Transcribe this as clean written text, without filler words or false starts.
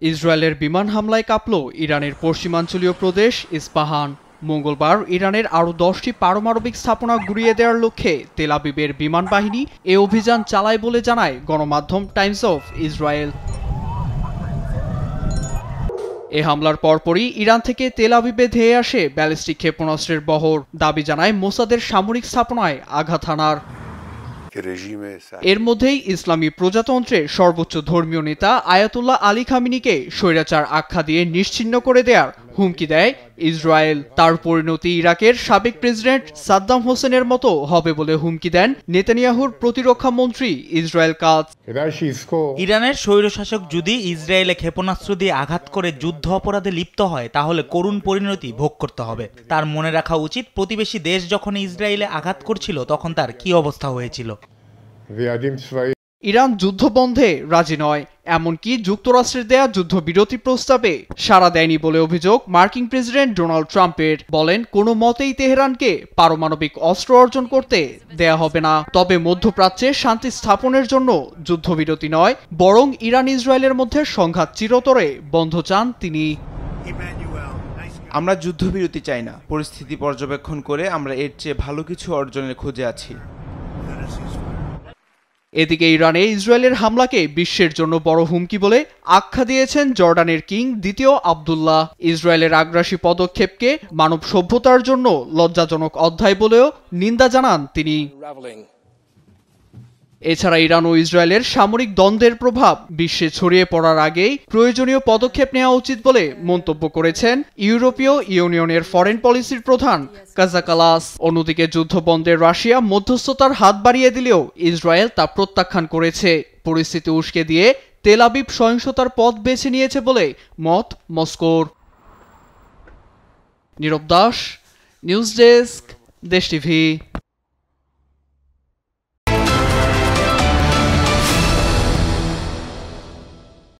ইসরায়েলের বিমান হামলায় কাঁপল ইরানের পশ্চিমাঞ্চলীয় প্রদেশ ইস্পাহান। মঙ্গলবার ইরানের আরও 10টি পারমাণবিক স্থাপনা গুঁড়িয়ে দেওয়ার লক্ষ্যে তেল আবিবের বিমান বাহিনী এ অভিযান চালায় বলে জানায় গণমাধ্যম টাইমস অফ ইসরায়েল। এ হামলার পরপরই ইরান থেকে তেল আবিবে ধেয়ে আসে ব্যালিস্টিক ক্ষেপণাস্ত্রের বহর। দাবি জানায় মোসাদের সামরিক স্থাপনায় আঘাত হানার। এর মধ্যেই ইসলামী প্রজাতন্ত্রের সর্বোচ্চ ধর্মীয় নেতা আয়াতুল্লাহ আলী খামিনিকে স্বৈরাচার আখ্যা দিয়ে নিশ্চিহ্ন করে দেয়ার হুমকি দেয় ইসরায়েল। তার পরিণতি ইরাকের সাবেক প্রেসিডেন্ট সাদ্দাম হোসেনের মতো হবে বলে হুমকি দেন নেতানিয়াহুর প্রতিরক্ষা মন্ত্রী ইসরায়েল কাতজ। ইরানের স্বৈরশাসক যদি ইসরায়েলে ক্ষেপণাস্ত্র দিয়ে আঘাত করে যুদ্ধ অপরাধে লিপ্ত হয় তাহলে করুণ পরিণতি ভোগ করতে হবে। তার মনে রাখা উচিত প্রতিবেশী দেশ যখন ইসরায়েলে আঘাত করছিল তখন তার কি অবস্থা হয়েছিল। ইরান যুদ্ধবন্ধে রাজি নয়, এমনকি যুক্তরাষ্ট্রের দেয়া যুদ্ধবিরতি প্রস্তাবে সাড়া দেয়নি বলে অভিযোগ মার্কিন প্রেসিডেন্ট ডোনাল্ড ট্রাম্পের। বলেন, কোনো মতেই তেহরানকে পারমাণবিক অস্ত্র অর্জন করতে দেয়া হবে না। তবে মধ্যপ্রাচ্যে শান্তি স্থাপনের জন্য যুদ্ধবিরতি নয়, বরং ইরান ইসরায়েলের মধ্যে সংঘাত চিরতরে বন্ধ চান তিনি। আমরা যুদ্ধবিরতি চাই না, পরিস্থিতি পর্যবেক্ষণ করে আমরা এর চেয়ে ভালো কিছু অর্জনের খোঁজে আছি। এদিকে ইরানে ইসরায়েলের হামলাকে বিশ্বের জন্য বড় হুমকি বলে আখ্যা দিয়েছেন জর্ডানের কিং দ্বিতীয় আব্দুল্লাহ। ইসরায়েলের আগ্রাসী পদক্ষেপকে মানব সভ্যতার জন্য লজ্জাজনক অধ্যায় বলেও নিন্দা জানান তিনি। এছাড়া ইরান ও ইসরায়েলের সামরিক দ্বন্দ্বের প্রভাব বিশ্বে ছড়িয়ে পড়ার আগেই প্রয়োজনীয় পদক্ষেপ নেওয়া উচিত বলে মন্তব্য করেছেন ইউরোপীয় ইউনিয়নের ফরেন পলিসির প্রধান কাজা কালাস। অন্যদিকে যুদ্ধবন্ধে রাশিয়া মধ্যস্থতার হাত বাড়িয়ে দিলেও ইসরায়েল তা প্রত্যাখ্যান করেছে। পরিস্থিতি উস্কে দিয়ে তেল আবিব সহিংসতার পথ বেছে নিয়েছে বলে মত মস্কোর। নীরব দাস, নিউজ ডেস্ক, দেশ টিভি।